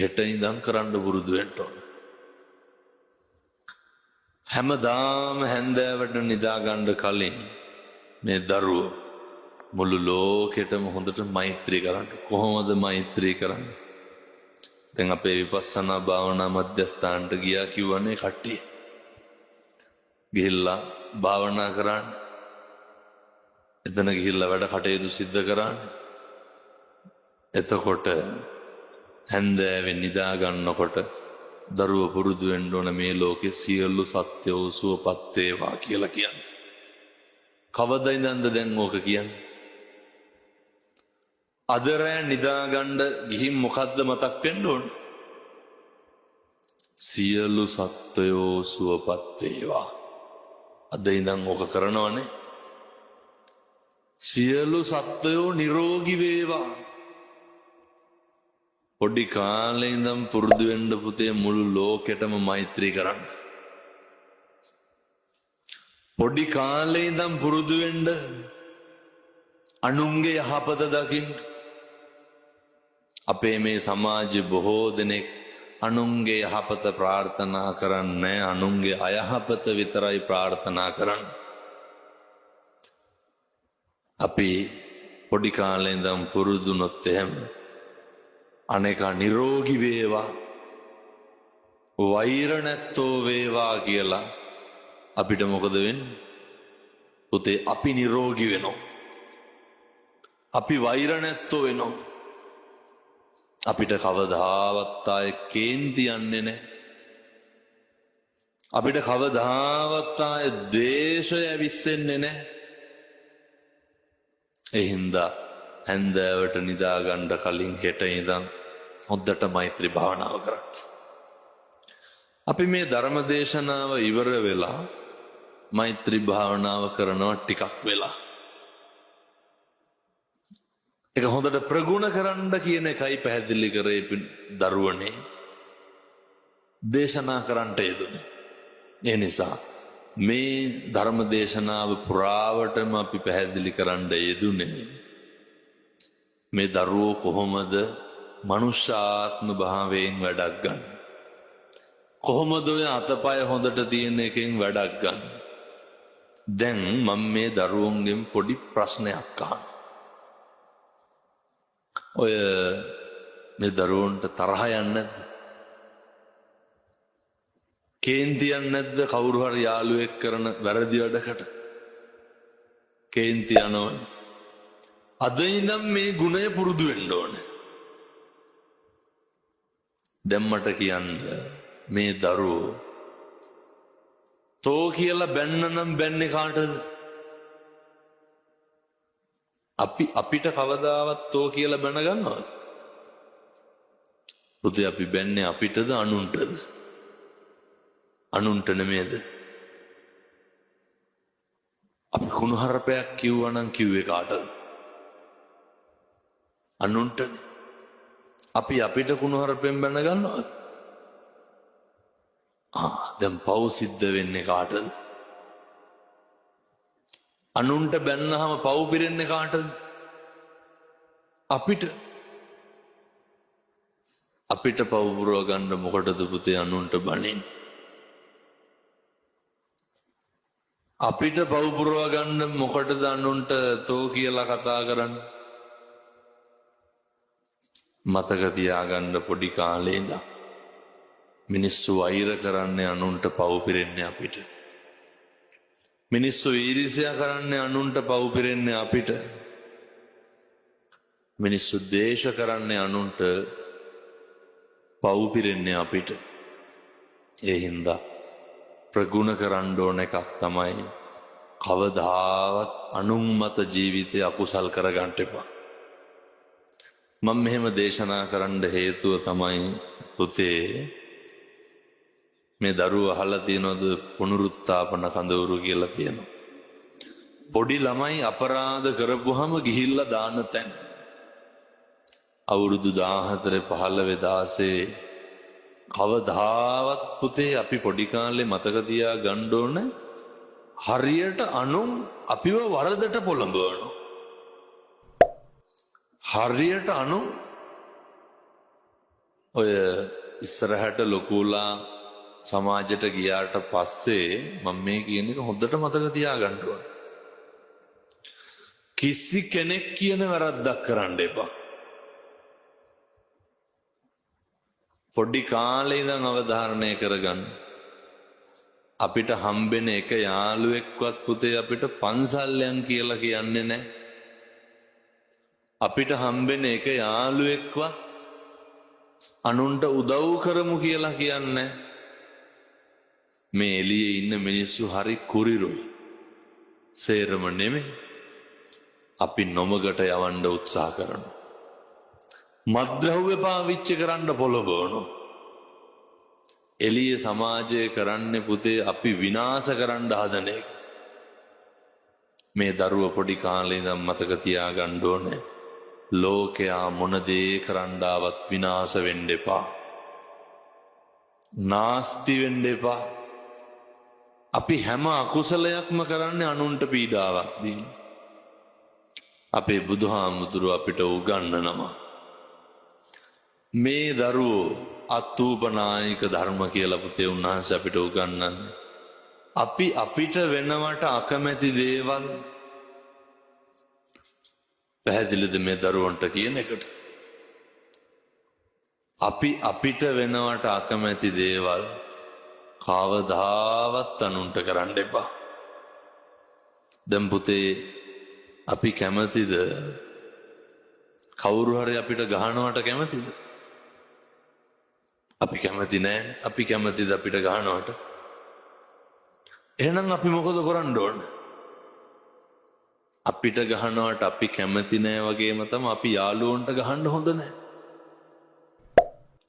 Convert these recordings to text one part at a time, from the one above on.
හෙට ඉඳන් කරන්න පුරුදු වෙන්න ඕන. හැමදාම හැන්දෑවට නිදා ගන්න කලින් මේ දරුවෝ මුළු ලෝකෙටම හොඳට මෛත්‍රී කරන්න. කොහොමද මෛත්‍රී කරන්නේ? දැන් අපේ විපස්සනා භාවනා මධ්‍යස්ථානට ගියා කිව්වනේ කට්ටිය. ගිහිල්ලා භාවනා කරන්න. එතන ගිහිල්ලා වැඩ කටයුතු සිද්ධ කරන්න. එතකොට හැන්දෑවෙන් නිදා ගන්නකොට දරුව පුරුදු වෙන්න ඕන මේ ලෝකේ සියලු සත්‍යෝ සුවපත් වේවා කියලා කියන්නේ. කවදා ඉඳන්ද දැන් ඕක කියන්නේ? අද රෑ නිදා ගන්න ගිහින් මොකද්ද මතක් වෙන්න ඕන? සියලු සත්වයෝ සුවපත් වේවා. අද ඉඳන් ඕක කරනවනේ. සියලු සත්වයෝ නිරෝගී වේවා. පොඩි කාලේ ඉඳන් පුරුදු වෙන්න පුතේ මුළු ලෝකෙටම මෛත්‍රී කරන්න. පොඩි කාලේ ඉඳන් පුරුදු වෙන්න අනුන්ගේ යහපත දකින්න. අපේ මේ සමාජයේ බොහෝ දෙනෙක් අනුන්ගේ යහපත ප්‍රාර්ථනා කරන්නේ අනුන්ගේ අයහපත විතරයි ප්‍රාර්ථනා කරන්නේ. අපි පොඩි කාලේ ඉඳන් පුරුදුනොත් එහෙම අනේකා නිරෝගී වේවා වෛර නැත්තෝ වේවා කියලා අපිට මොකද වෙන්නේ? පුතේ අපි නිරෝගී වෙනවා. අපි වෛර නැත්තෝ වෙනවා. අපිට කවදාවත් ආයේ කේන්ති යන්නේ නැහැ. අපිට කවදාවත් ආයේ ද්වේෂය ඇවිස්සෙන්නේ නැහැ. ඒ හින්දා හැන්දෑවට නිදා ගන්න කලින් හෙට ඉඳන් හොද්දට මෛත්‍රී භාවනාව කරන්න. අපි මේ ධර්ම දේශනාව ඉවර වෙලා මෛත්‍රී භාවනාව කරනවා ටිකක් වෙලා. ඒක හොඳට ප්‍රගුණ කරන්න කියන එකයි පැහැදිලි කරේ දරුවනේ. දේශනා කරන්නට යෙදුනේ. ඒ නිසා මේ ධර්ම දේශනාව පුරාවටම අපි පැහැදිලි කරන්න යෙදුනේ මේ දරුවෝ කොහොමද මනුෂ්‍යාත්ම භාවයෙන් වැඩක් ගන්න. කොහොමද ඔය අතපය හොඳට තියෙන එකෙන් වැඩක් ගන්න. දැන් මම මේ දරුවන්ගෙන් පොඩි ප්‍රශ්නයක් අහනවා. ඔය මේ දරුවන්ට තරහ යන්නේ නැද්ද? කේන්ති යන්නේ නැද්ද කවුරු හරි යාළුවෙක් කරන වැරදි වැඩකට? කේන්ති යනවනේ. අද ඉඳන් මේ ගුණය පුරුදු වෙන්න ඕනේ. දැන් මට කියන්න මේ දරුවෝ තෝ කියලා බැන්න නම් බැන්නේ කාටද? අපිට කවදාවත් තෝ කියලා බැන ගන්නවද? පුතේ අපි බැන්නේ අපිටද අනුන්ටද? අනුන්ට නෙමෙයිද? අපි කුණුහරුපයක් කිව්වා නම් කිව්වේ කාටද? අනුන්ටනේ. අපි අපිට කුණුහරුපෙන් බැන ගන්නවද? දැන් පව් සිද්ධ වෙන්නේ කාටද? අනුන්ට බැන්නහම පව් පිරෙන්නේ කාටද? අපිට. අපිට පව් පුරව ගන්න මොකටද පුතේ අනුන්ට බනින්නේ? අපිට පව් පුරව ගන්න මොකටද අනුන්ට තෝ කියලා කතා කරන්නේ? මතක තියාගන්න පොඩි කාලේ ඉඳන් මිනිස්සු වෛර කරන්නේ අනුන්ට පව් පිරෙන්නේ අපිට. මිනිස්සු ඊර්ෂ්‍යා කරන්නේ අනුන්ට පව් පිරෙන්නේ අපිට. මිනිස්සු ද්වේෂ කරන්නේ අනුන්ට පව් පිරෙන්නේ අපිට. ඒ හින්දා ප්‍රගුණ කරන්න ඕන එකක් තමයි කවදාවත් අනුන් මත ජීවිතය අකුසල් කරගන්න එපා. මම මෙහෙම දේශනා කරන්න හේතුව තමයි පුතේ මේ දරුවෝ අහලා තියෙනවද පුනරුත්ථාපන කඳවුරු කියලා තියෙනවා. පොඩි ළමයි අපරාධ කරපුවාම ගිහිල්ලා දාන තැන්. අවුරුදු 14 15 16 කවදාවත් පුතේ අපි පොඩි කාලේ මතක තියා ගන්න ඕන හරියට අනුන් අපිව වරදට පොළඹවනවා. හරියට අනුන් ඔය ඉස්සරහට ලොකුලා සමාජයට ගියාට පස්සේ මම මේ කියන එක හොඳට මතක තියාගන්න ඕන. කිසි කෙනෙක් කියන වැරද්දක් කරන්න එපා. පොඩි කාලේ ඉඳන් අවධාරණය කරගන්න. අපිට හම්බෙන එක යාළුවෙක්වත් පුතේ අපිට පන්සල් යන් කියලා කියන්නේ නැහැ. අපිට හම්බෙන එක යාළුවෙක්වත් අනුන්ට උදව් කරමු කියලා කියන්නේ. මේ එළියේ ඉන්න මිනිස්සු හරි කුරිරුයි. සේරම නෙමෙයි. අපි නොමගට යවන්න උත්සාහ කරනවා. මත්ද්‍රව්‍ය පාවිච්චි කරන්න පොළඹවනවා. එළියේ සමාජය කරන්නේ පුතේ අපි විනාශ කරන්න හදන එක. මේ දරුව පොඩි කාලේ ඉඳන් මතක තියාගන්න ඕනේ. ලෝකයා මොන දේ කරන්න ආවත් විනාශ වෙන්න එපා. නාස්ති වෙන්න එපා. අපි හැම අකුසලයක්ම කරන්නේ අනුන්ට පීඩාවක් දීලා. අපේ බුදුහාමුදුරුවෝ අපිට උගන්වනවා මේ දරුවෝ අත්ූපනායක ධර්ම කියලා පුතේ උන්වහන්සේ අපිට උගන්වන්නේ. අපි අපිට වෙනවට අකමැති දේවල් පැහැදිලිද මේ දරුවන්ට කියන එකට? අපි අපිට වෙනවට අකමැති දේවල් කවදාවත් අනුන්ට කරන්න එපා. දැන් පුතේ අපි කැමතිද කවුරු හරි අපිට ගහනවට කැමතිද? අපි කැමති නෑ. අපි කැමතිද අපිට ගහනවට? එහෙනම් අපි මොකද කරන්න ඕන? අපිට ගහනවට අපි කැමති නෑ වගේම තමයි අපි යාළුවන්ට ගහන්න හොඳ නෑ.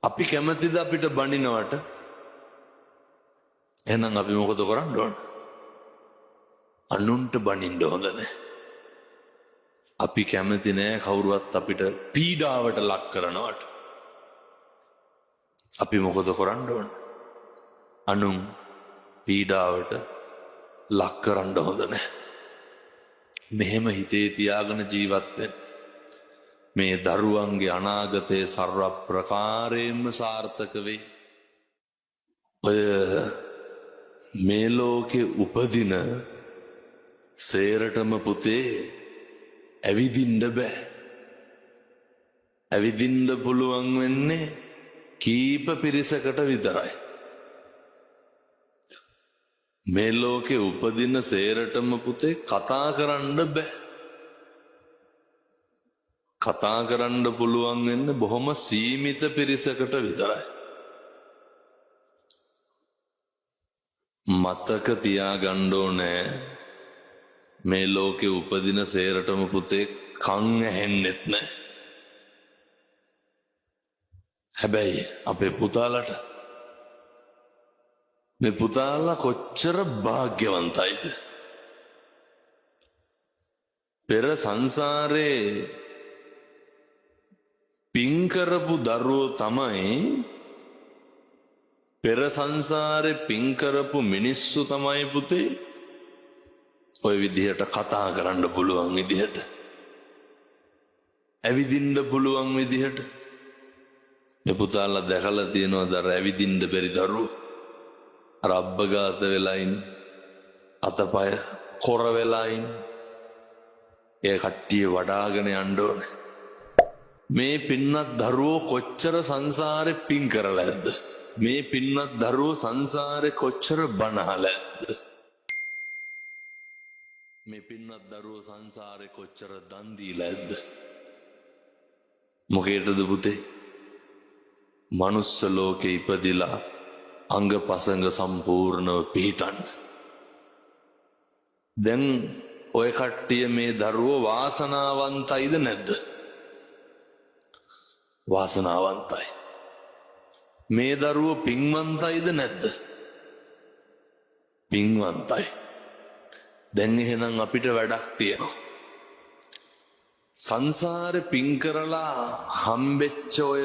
අපි කැමතිද අපිට බනිනවට? එහෙනම් අපි මොකද කරන්න ඕන? අනුන්ට බනින්න හොඳ නෑ. අපි කැමති නෑ කවුරුවත් අපිට පීඩාවට ලක් කරනවට. අපි මොකද කරන්න ඕන? අනුන් පීඩාවට ලක් කරන්න හොඳ නෑ. මෙහෙම හිතේ තියාගෙන ජීවත් වෙන්න. මේ දරුවන්ගේ අනාගතයේ සර්ව ප්‍රකාරයෙන්ම සාර්ථක වෙයි. ඔය මේ ලෝකේ උපදින සේරටම පුතේ ඇවිදින්න බෑ. ඇවිදින්න පුළුවන් වෙන්නේ කීප පිරිසකට විතරයි. මේ ලෝකේ උපදින සේරටම පුතේ කතා කරන්න බෑ. කතා කරන්න පුළුවන් වෙන්නේ බොහොම සීමිත පිරිසකට විතරයි. මතක තියාගන්න ඕනේ මේ ලෝකේ උපදින සේරටම පුතේ කන් ඇහෙන්නෙත් නෑ. හැබැයි අපේ පුතාලට මේ පුතාලා කොච්චර වාග්යවන්තයිද? පෙර සංසාරේ පින් කරපු දරුවෝ තමයි පෙර සංසාරේ පින් කරපු මිනිස්සු තමයි පුතේ ඔය විදිහට කතා කරන්න පුළුවන් විදිහට ඇවිදින්න පුළුවන් විදිහට. මේ පුතාලා දැකලා තියෙනවා දර ඇවිදින්න බැරි දරුවෝ අර අබ්බගාත වෙලා ඉන්න අතපය කොර වෙලා ඉන්න ඒ කට්ටිය වඩාගෙන යන්න ඕනේ. මේ පින්නත් දරුවෝ කොච්චර සංසාරේ පින් කරලා ඇද්ද? මේ පින්නත් දරුවෝ සංසාරේ කොච්චර බනහලා ඇද්ද? මේ පින්නත් දරුවෝ සංසාරේ කොච්චර දන් දීලා ඇද්ද? මොකේද පුතේ? මනුස්ස ලෝකේ ඉපදිලා අංග පසංග සම්පූර්ණව පිහිටන්න. දැන් ඔය කට්ටිය මේ දරුවෝ වාසනාවන්තයිද නැද්ද? වාසනාවන්තයි. මේ දරුවෝ පින්වන්තයිද නැද්ද? පින්වන්තයි. දැන් එහෙනම් අපිට වැඩක් තියෙනවා. සංසාරේ පින් කරලා හම්බෙච්ච ඔය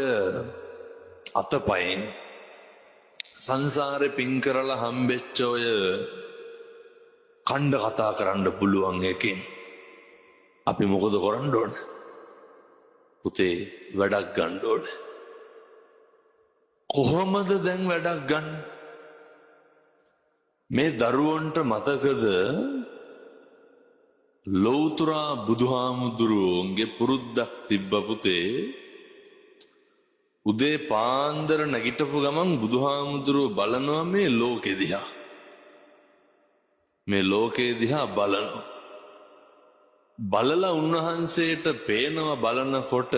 අතපයෙන් සංසාරේ පින් කරලා හම්බෙච්ච ඔය කණ්ඩ කතා කරන්න පුළුවන් එකෙන් අපි මොකද කරන්න ඕන? පුතේ වැඩක් ගන්න ඕන. කොහොමද දැන් වැඩක් ගන්න? මේ දරුවන්ට මතකද ලෞතුරා බුදුහාමුදුරුවන්ගේ පුරුද්දක් තිබ්බ පුතේ, උදේ පාන්දර නැගිටපු ගමන් බුදුහාමුදුරුව බලනවා මේ ලෝකෙ දිහා. මේ ලෝකෙ දිහා බලනවා. බලලා උන්වහන්සේට පේනවා බලනකොට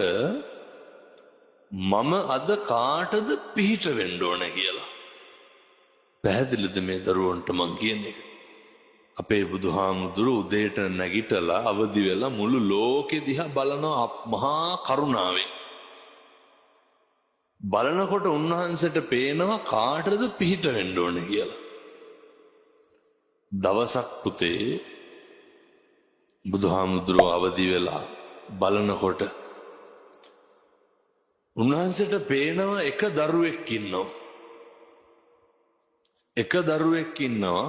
මම අද කාටද පිහිට වෙන්න ඕන කියලා. පැහැදිලිද මේ දරුවන්ට මං කියන්නේ? අපේ බුදුහාමුදුරුව උදේට නැගිටලා අවදි වෙලා මුළු ලෝකෙ දිහා බලනවා මහා කරුණාවෙන්. බලනකොට උන්වහන්සේට පේනවා කාටද පිහිට වෙන්න ඕනේ කියලා. දවසක් පුතේ බුදුහාමුදුරුව අවදි වෙලා බලනකොට උන්වහන්සේට පේනවා එක දරුවෙක් ඉන්නවා. එක දරුවෙක් ඉන්නවා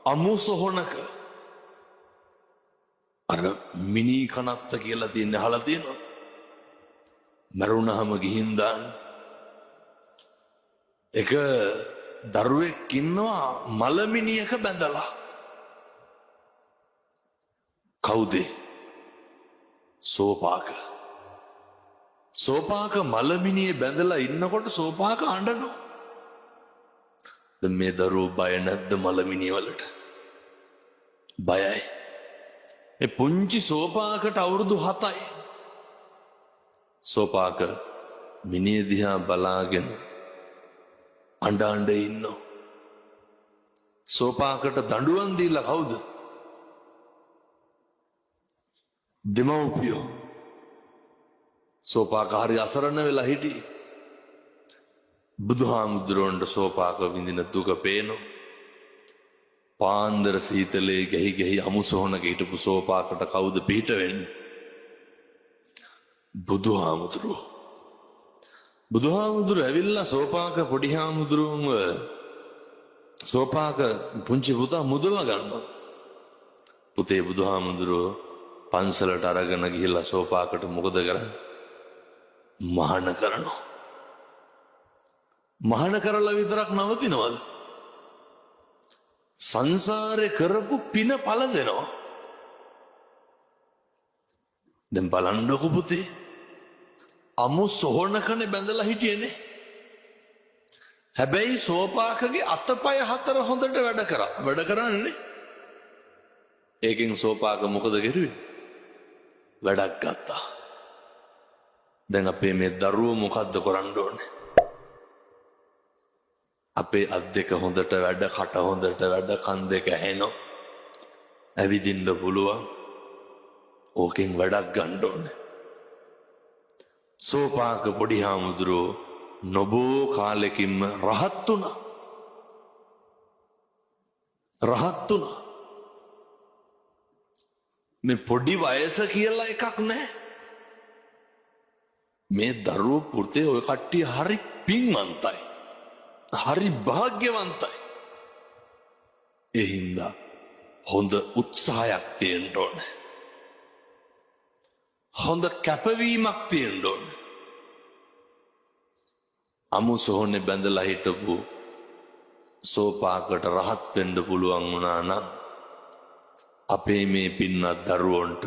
අමු සොහනක. අර මිනි කනත්ත කියලා තියෙන අහලා තියෙනවා. මරුණාම ගිහින් දාන්න. එක දරුවෙක් ඉන්නවා මලමිනියක බැඳලා. කවුද? සෝපාක. සෝපාක මලමිනිය බැඳලා ඉන්නකොට සෝපාක අඬනවා. දැන් මේ දරුවෝ බය නැද්ද මලමිනිය වලට? බයයි. ඒ පුංචි සෝපාකට අවුරුදු 7යි. සෝපාක මිනිය දිහා බලාගෙන අඬ අඬ ඉන්නවා. සෝපාකට දඬුවම් දීලා කවුද? දෙමව්පියෝ. සෝපාක හරි අසරණ වෙලා හිටියේ. බුදුහාමුදුරුවන්ට සෝපාක විඳින දුක පේනවා. පාන්දර සීතලේ ගැහි ගැහි අමුසොහනක හිටපු සෝපාකට කවුද පිහිට වෙන්නේ? බුදුහාමුදුරුව. බුදුහාමුදුරුව ඇවිල්ලා සෝපාක පොඩි හාමුදුරුවන්ව සෝපාක පුංචි පුතා මුදවා ගන්නවා. පුතේ බුදුහාමුදුරුව පන්සලට අරගෙන ගිහිල්ලා සෝපාකට මොකද කරන්නේ? මහාන කරනවා. මහාන කරලා විතරක් නවතිනවද? සංසාරේ කරපු පින පළ දෙනවා. දැන් බලන්නකො පුතේ, අමු සොහනකනේ බැඳලා හිටියේනේ. හැබැයි සෝපාකගේ අතපය 4 හොඳට වැඩ කරන්නේ. ඒකෙන් සෝපාක මොකද කරුවේ? වැඩක් ගත්තා. දැන් අපේ මේ දරුවෝ මොකද්ද කරන්න ඕනේ? අපේ අත් දෙක හොඳට වැඩ, කට හොඳට වැඩ, කන් දෙක ඇහෙනවා. ඇවිදින්න පුළුවන්. ඕකෙන් වැඩක් ගන්න ඕනේ. සෝපාක පොඩි හාමුදුරුවෝ නොබෝ කාලෙකින්ම රහත් වුණා. රහත් වුණා. මේ පොඩි වයස කියලා එකක් නැහැ. මේ දරුවෝ පුතේ ඔය කට්ටිය හරි පින්වන්තයි. හරි භාග්‍යවන්තයි. ඒ හින්දා හොඳ උත්සාහයක් තියෙන්න ඕනේ. හොඳ කැපවීමක් තියෙන්න ඕනේ. අමු සොහොනේ බැඳලා හිටපු සෝපාකට රහත් වෙන්න පුළුවන් වුණා නම් අපේ මේ පින්වත් දරුවන්ට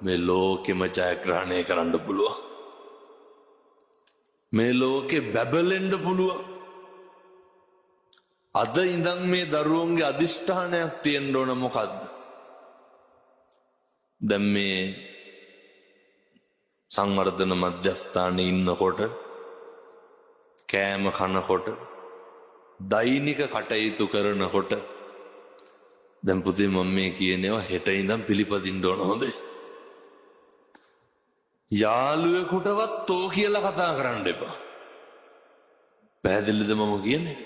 මේ ලෝකෙම ජයග්‍රහණය කරන්න පුළුවන්. මේ ලෝකෙ බැබලෙන්න පුළුවන්. අද ඉඳන් මේ දරුවන්ගේ අදිෂ්ඨානයක් තියෙන්න ඕන මොකද්ද? දැන් මේ සංවර්ධන මධ්‍යස්ථානයේ ඉන්නකොට කෑම කනකොට දෛනික කටයුතු කරනකොට දැන් පුතේ මම මේ කියනවා හෙට ඉඳන් පිළිපදින්න ඕන හොඳේ. යාළුවෙකුටවත් තෝ කියලා කතා කරන්න එපා. පැහැදිලිද මම කියන්නේ?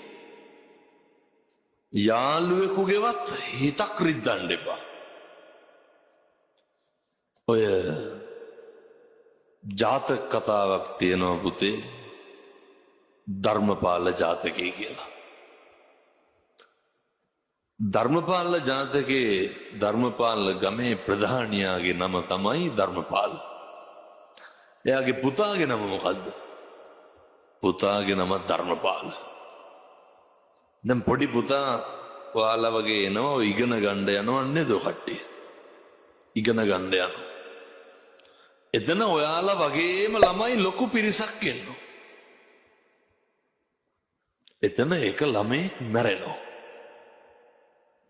යාළුවෙකුගේවත් හිතක් රිද්දන්න එපා. ඔය ජාතක කතාවක් තියෙනවා පුතේ, ධර්මපාල ජාතකය කියලා. ධර්මපාල ජාතකයේ ධර්මපාල ගමේ ප්‍රධානියාගේ නම තමයි ධර්මපාල. එයාගේ පුතාගේ නම මොකද්ද? පුතාගේ නම ධර්මපාල. දැන් පොඩි පුතා ඔයාලා වගේ එනවා ඉගෙන ගන්න යනවන්නේ දෝ කට්ටිය. ඉගෙන ගන්න යනවා. එතන ඔයාලා වගේම ළමයි ලොකු පිරිසක් ඉන්නවා. එතන එක ළමෙක් මැරෙනවා.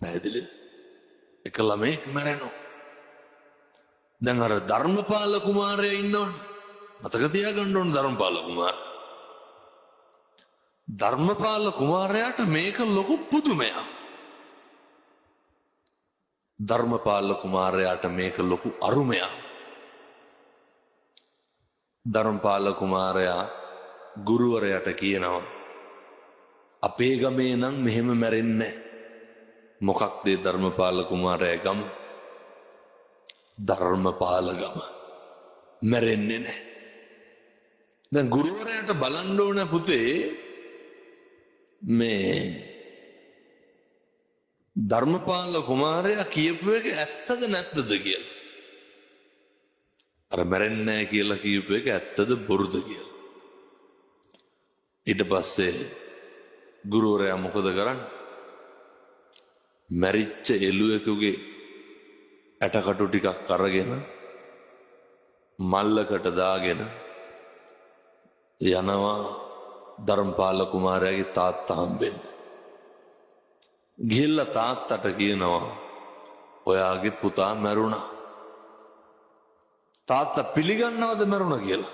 පැහැදිලිද? එක ළමෙක් මැරෙනවා. දැන් අර ධර්මපාල කුමාරයා ඉන්නවනේ. මතක තියාගන්න ඕන ධර්මපාල කුමාරයා. ධර්මපාල කුමාරයාට මේක ලොකු පුදුමයක්. ධර්මපාල කුමාරයාට මේක ලොකු අරුමයක්. ධර්මපාල කුමාරයා ගුරුවරයාට කියනවා අපේ ගමේ නම් මෙහෙම මැරෙන්නේ නැහැ. මොකක්ද ධර්මපාල කුමාරයා ගම? ධර්මපාල ගම. මැරෙන්නේ නැහැ. දැන් ගුරුවරයාට බලන්න ඕන පුතේ මේ ධර්මපාල කුමාරයා කියපු එක ඇත්තද නැත්තද කියලා. අර මැරෙන්නේ නැහැ කියලා කියපු එක ඇත්තද බොරුද කියලා. ඊට පස්සේ ගුරුවරයා මොකද කරන්නේ? මැරිච්ච එළුවෙකුගේ ඇටකටු ටිකක් අරගෙන මල්ලකට දාගෙන යනවා ධර්මපාල කුමාරයාගේ තාත්තා හම්බෙන්න. ගිහිල්ලා තාත්තට කියනවා ඔයාගේ පුතා මැරුණා. තාත්තා පිළිගන්නවද මැරුණා කියලා?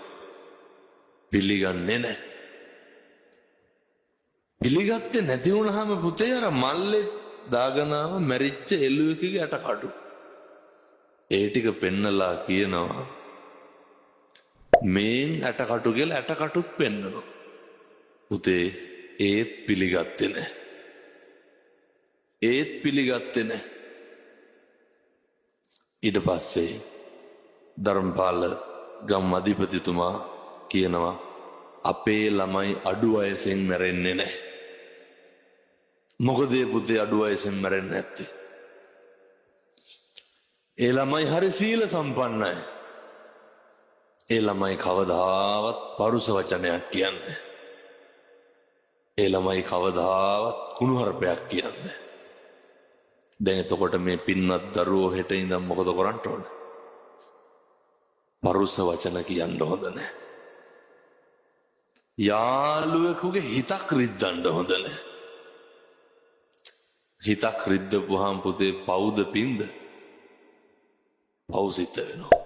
පිළිගන්නේ නැහැ. පිළිගත්තේ නැති වුණාම පුතේ අර මල්ලේ දාගනාව මැරිච්ච එළුවෙකුගේ ඇටකටු. ඒ ටික පෙන්නලා කියනවා මේන් ඇටකටු කියලා ඇටකටුත් පෙන්නනවා. පුතේ ඒත් පිළිගත්තේ නැහැ. ඒත් පිළිගත්තේ නැහැ. ඊට පස්සේ ධර්මපාල ගම් අධිපතිතුමා කියනවා අපේ ළමයි අඩු වයසෙන් මැරෙන්නේ නැහැ. මොකද පුතේ අඩු වයසෙන් මැරෙන්නේ නැත්තේ? ඒ ළමයි හරි සීල සම්පන්නයි. ඒ ළමයි කවදාවත් පරුස වචනයක් කියන්නේ. ඒ ළමයි කවදාවත් කුණුහරුපයක් කියන්නේ. දැන් එතකොට මේ පින්වත් දරුවෝ හෙට ඉඳන් මොකද කරන්න ඕන? පරුස වචන කියන්න හොඳ නැහැ. යාළුවෙකුගේ හිතක් රිද්දන්න හොඳ නැහැ. හිතක් රිද්දපුවාම පුතේ පවුද පින්ද? පව් සිද්ධ වෙනවා.